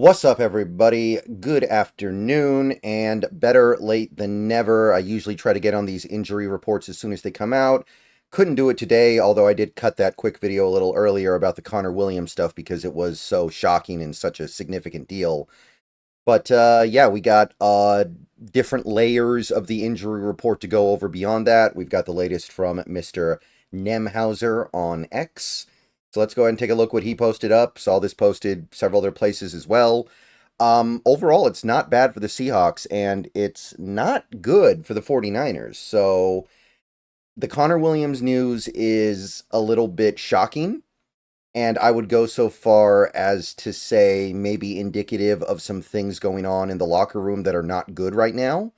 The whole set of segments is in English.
What's up, everybody? Good afternoon, and better late than never. I usually try to get on these injury reports as soon as they come out. Couldn't do it today, although I did cut that quick video a little earlier about the Connor Williams stuff because it was so shocking and such a significant deal. But yeah, we got different layers of the injury report to go over beyond that. We've got the latest from Mr. Nemhauser on X. So let's go ahead and take a look what he posted up. Saw this posted several other places as well. Overall, it's not bad for the Seahawks, and it's not good for the 49ers. So the Connor Williams news is a little bit shocking, and I would go so far as to say maybe indicative of some things going on in the locker room that are not good right now.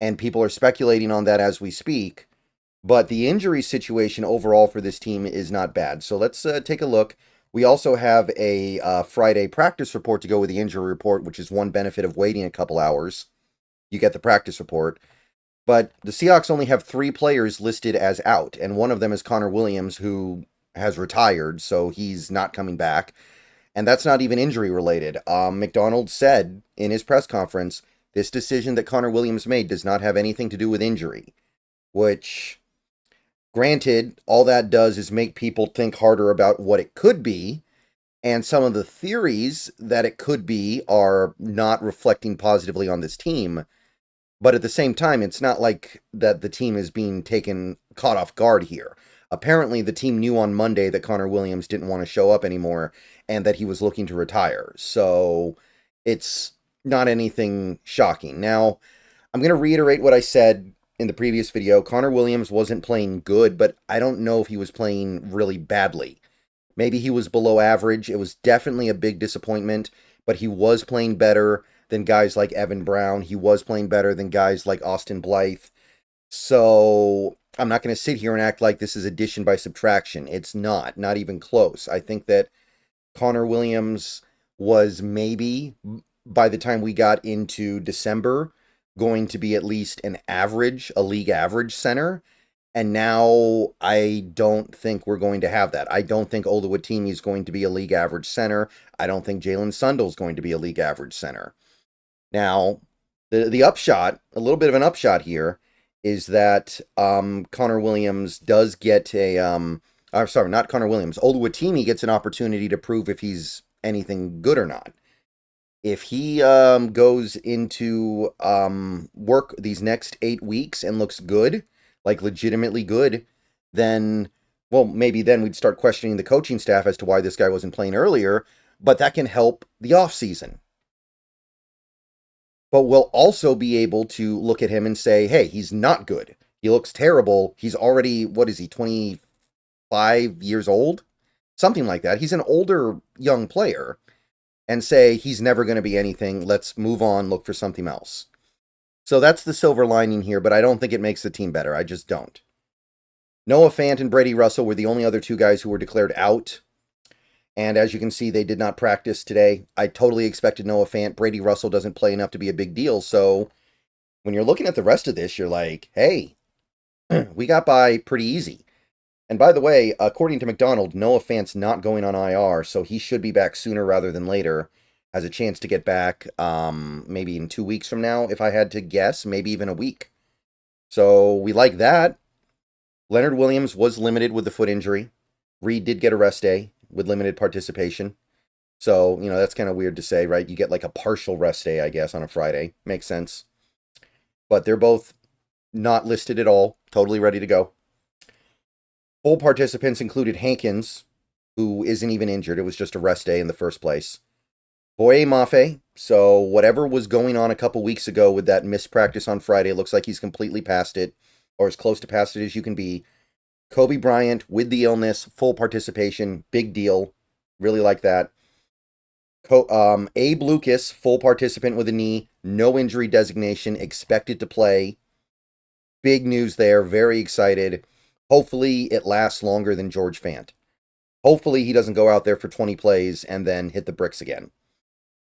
And people are speculating on that as we speak. But the injury situation overall for this team is not bad. So let's take a look. We also have a Friday practice report to go with the injury report, which is one benefit of waiting a couple hours. You get the practice report. But the Seahawks only have 3 players listed as out, and one of them is Connor Williams, who has retired, so he's not coming back. And that's not even injury related. McDonald said in his press conference, this decision that Connor Williams made does not have anything to do with injury, which, granted, all that does is make people think harder about what it could be, and some of the theories that it could be are not reflecting positively on this team. But at the same time, it's not like that the team is being caught off guard here. Apparently, the team knew on Monday that Connor Williams didn't want to show up anymore and that he was looking to retire. So it's not anything shocking. Now, I'm going to reiterate what I said in the previous video. Connor Williams wasn't playing good, but I don't know if he was playing really badly. Maybe he was below average. It was definitely a big disappointment, but he was playing better than guys like Evan Brown. He was playing better than guys like Austin Blythe. So I'm not going to sit here and act like this is addition by subtraction. It's not even close. I think that Connor Williams was maybe, by the time we got into December, going to be at least a league average center. And now I don't think we're going to have that. I don't think Oluwatimi is going to be a league average center. I don't think Jalen Sundell is going to be a league average center. Now, the upshot, a little bit of an upshot here, is that Connor Williams does get not Connor Williams. Oluwatimi gets an opportunity to prove if he's anything good or not. If he goes into work these next 8 weeks and looks good, like legitimately good, then, well, maybe then we'd start questioning the coaching staff as to why this guy wasn't playing earlier, but that can help the offseason. But we'll also be able to look at him and say, hey, he's not good. He looks terrible. He's already, what is he, 25 years old? Something like that. He's an older young player. And say, he's never going to be anything. Let's move on, look for something else. So that's the silver lining here, but I don't think it makes the team better. I just don't. Noah Fant and Brady Russell were the only other 2 guys who were declared out. And as you can see, they did not practice today. I totally expected Noah Fant. Brady Russell doesn't play enough to be a big deal. So when you're looking at the rest of this, you're like, hey, we got by pretty easy. And by the way, according to McDonald, Noah Fant's not going on IR, so he should be back sooner rather than later. Has a chance to get back maybe in 2 weeks from now, if I had to guess, maybe even a week. So we like that. Leonard Williams was limited with the foot injury. Reed did get a rest day with limited participation. So, that's kind of weird to say, right? You get like a partial rest day, I guess, on a Friday. Makes sense. But they're both not listed at all, totally ready to go. Full participants included Hankins, who isn't even injured. It was just a rest day in the first place. Boye Mafe, so whatever was going on a couple weeks ago with that missed practice on Friday, looks like he's completely past it, or as close to past it as you can be. Kobe Bryant with the illness, full participation, big deal. Really like that. Abe Lucas, full participant with a knee, no injury designation, expected to play. Big news there, very excited. Hopefully it lasts longer than George Fant. Hopefully he doesn't go out there for 20 plays and then hit the bricks again.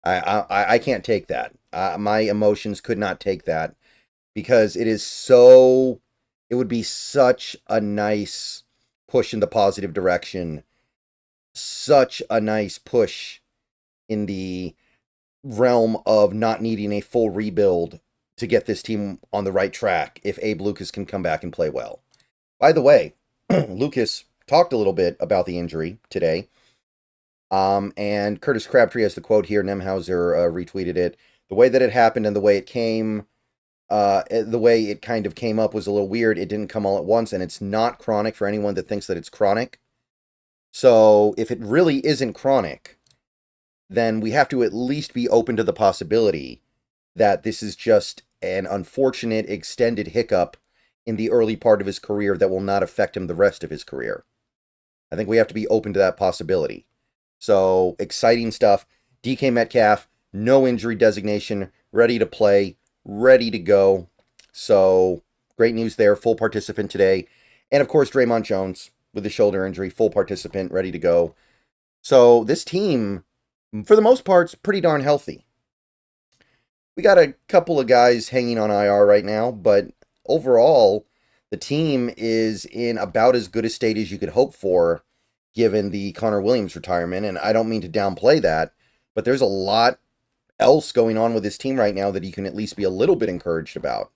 I can't take that. My emotions could not take that because it would be such a nice push in the positive direction. Such a nice push in the realm of not needing a full rebuild to get this team on the right track if Abe Lucas can come back and play well. By the way, Lucas talked a little bit about the injury today. And Curtis Crabtree has the quote here. Nemhauser retweeted it. The way that it happened and the way it came, the way it kind of came up was a little weird. It didn't come all at once, and it's not chronic for anyone that thinks that it's chronic. So if it really isn't chronic, then we have to at least be open to the possibility that this is just an unfortunate extended hiccup in the early part of his career that will not affect him the rest of his career. I think we have to be open to that possibility. So, exciting stuff. DK Metcalf, no injury designation, ready to play, ready to go. So, great news there, full participant today. And of course, Draymond Jones with the shoulder injury, full participant, ready to go. So, this team, for the most part, is pretty darn healthy. We got a couple of guys hanging on IR right now, but overall, the team is in about as good a state as you could hope for, given the Connor Williams retirement. And I don't mean to downplay that, but there's a lot else going on with this team right now that you can at least be a little bit encouraged about.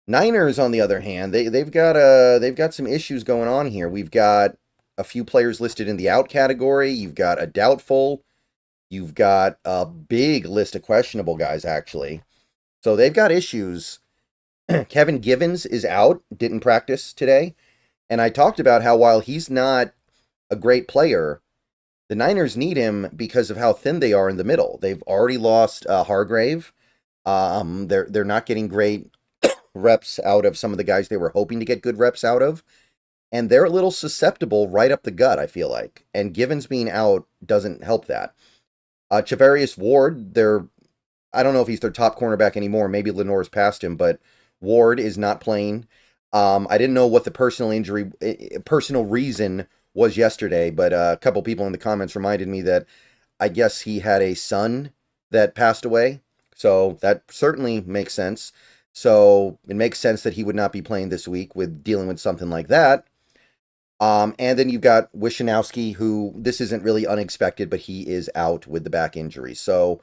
Niners, on the other hand, they've got some issues going on here. We've got a few players listed in the out category. You've got a doubtful. You've got a big list of questionable guys, actually. So they've got issues. Kevin Givens is out, didn't practice today. And I talked about how while he's not a great player, the Niners need him because of how thin they are in the middle. They've already lost Hargrave. They're not getting great reps out of some of the guys they were hoping to get good reps out of. And they're a little susceptible right up the gut, I feel like. And Givens being out doesn't help that. Chavarius Ward, I don't know if he's their top cornerback anymore. Maybe Lenore's past him, but Ward is not playing. I didn't know what the personal reason was yesterday, but a couple people in the comments reminded me that I guess he had a son that passed away. So that certainly makes sense. So it makes sense that he would not be playing this week with dealing with something like that. And then you've got Wishnowski, who this isn't really unexpected, but he is out with the back injury. So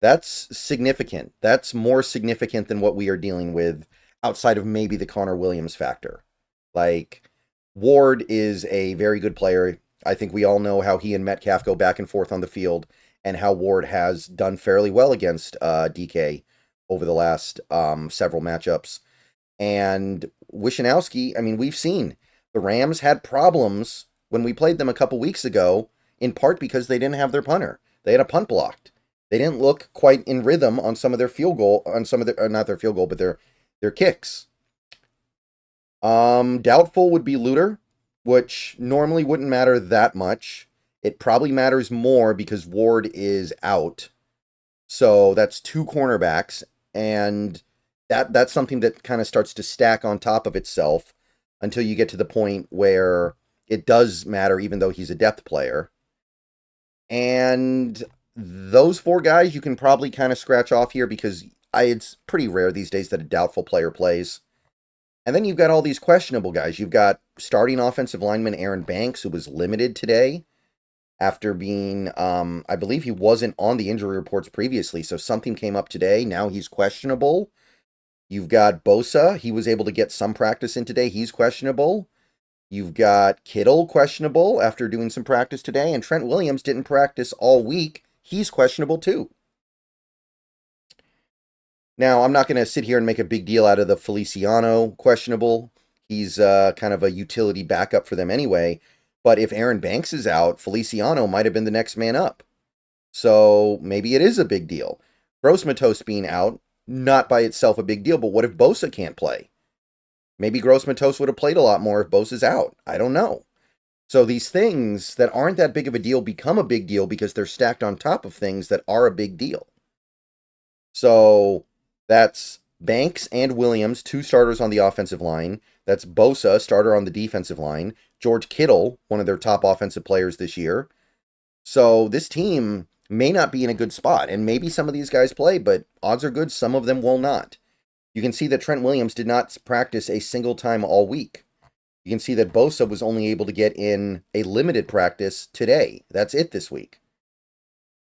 that's significant. That's more significant than what we are dealing with outside of maybe the Connor Williams factor. Like, Ward is a very good player. I think we all know how he and Metcalf go back and forth on the field and how Ward has done fairly well against DK over the last several matchups. And Wishnowski, I mean, we've seen the Rams had problems when we played them a couple weeks ago, in part because they didn't have their punter. They had a punt blocked. They didn't look quite in rhythm on some of their field goal, on some of their, not their field goal, but their kicks. Doubtful would be Luter, which normally wouldn't matter that much. It probably matters more because Ward is out. So that's two cornerbacks, and that's something that kind of starts to stack on top of itself until you get to the point where it does matter, even though he's a depth player. And those four guys you can probably kind of scratch off here because it's pretty rare these days that a doubtful player plays. And then you've got all these questionable guys. You've got starting offensive lineman Aaron Banks, who was limited today after being, I believe he wasn't on the injury reports previously, so something came up today. Now he's questionable. You've got Bosa. He was able to get some practice in today. He's questionable. You've got Kittle questionable after doing some practice today, and Trent Williams didn't practice all week. He's questionable too. Now, I'm not going to sit here and make a big deal out of the Feliciano questionable. He's kind of a utility backup for them anyway. But if Aaron Banks is out, Feliciano might have been the next man up. So maybe it is a big deal. Gross-Matos being out, not by itself a big deal, but what if Bosa can't play? Maybe Gross-Matos would have played a lot more if Bosa's out. I don't know. So these things that aren't that big of a deal become a big deal because they're stacked on top of things that are a big deal. So that's Banks and Williams, two starters on the offensive line. That's Bosa, starter on the defensive line. George Kittle, one of their top offensive players this year. So this team may not be in a good spot, and maybe some of these guys play, but odds are good some of them will not. You can see that Trent Williams did not practice a single time all week. You can see that Bosa was only able to get in a limited practice today. That's it this week.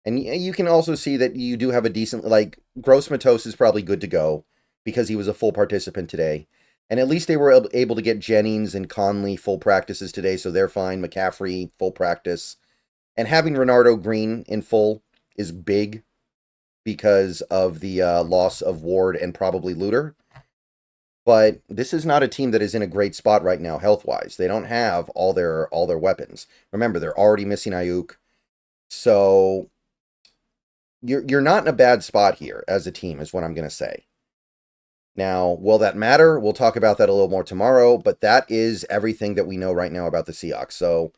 And you can also see that you do have a decent, like, Gross Matos is probably good to go because he was a full participant today. And at least they were able to get Jennings and Conley full practices today, so they're fine. McCaffrey, full practice. And having Renardo Green in full is big because of the loss of Ward and probably Luter. But this is not a team that is in a great spot right now, health-wise. They don't have all their weapons. Remember, they're already missing Ayuk. So you're not in a bad spot here as a team, is what I'm going to say. Now, will that matter? We'll talk about that a little more tomorrow, but that is everything that we know right now about the Seahawks. So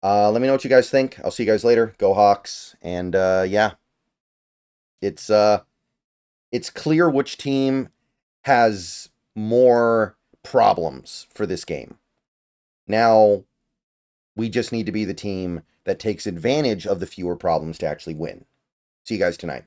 let me know what you guys think. I'll see you guys later. Go Hawks. And yeah, it's clear which team has more problems for this game. Now, we just need to be the team that takes advantage of the fewer problems to actually win. See you guys tonight.